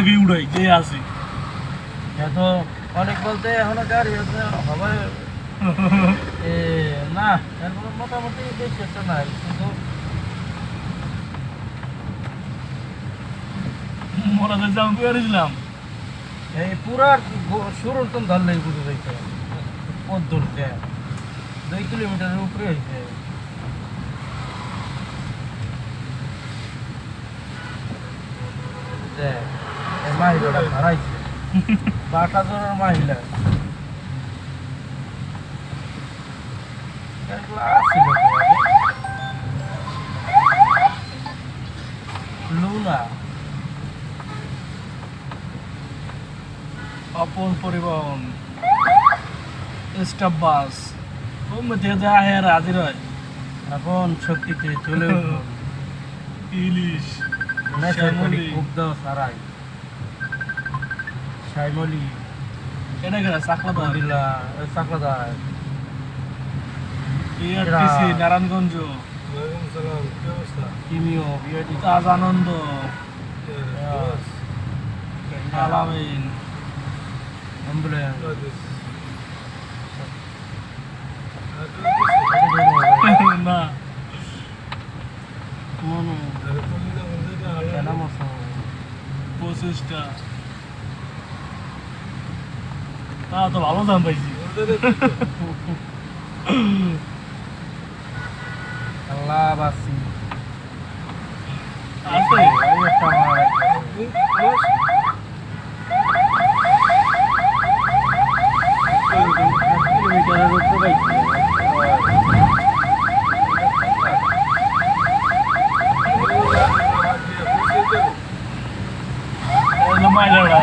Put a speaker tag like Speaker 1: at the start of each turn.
Speaker 1: আগে উড়াই কে আছে
Speaker 2: এত অনেক বলতে এখনো গাড়ি আছে হবে না এরপর মোটামুটি বেশি একটা নাই কিন্তু
Speaker 1: মোরা তো যাম করেছিলাম
Speaker 2: এই পুরা শুরুর তো ধরলেই বুঝে যাইতে পথ ধরতে 2 কিলোমিটারের উপরে হয়েছে মাহিলাটা হারাইছে বাটা জোরের মাহিলা লুনা
Speaker 1: আপন পরিবহন স্টাফ বাস ও মধ্যে যায় আর হাজির হয়
Speaker 2: এখন শক্তিতে চলে
Speaker 1: ইলিশ
Speaker 2: শ্যামলি খুব দেওয়া সারাই শ্যামলি
Speaker 1: এটা গেলা চাকলাদার
Speaker 2: দিলা চাকলাদার
Speaker 1: বিআরটিসি নারায়ণগঞ্জ
Speaker 2: কিমিও বিআরটি
Speaker 1: তাজ আনন্দ আলামিন
Speaker 2: অ্যাম্বুলেন্স
Speaker 1: না
Speaker 2: মনো কেন মশো
Speaker 1: 25টা তা তো ভালো দাম পাইছি
Speaker 2: আল্লাহ বাসি
Speaker 1: আছে
Speaker 2: একটা আমার কিলোমিটারের উপরে
Speaker 1: মাইলাড়া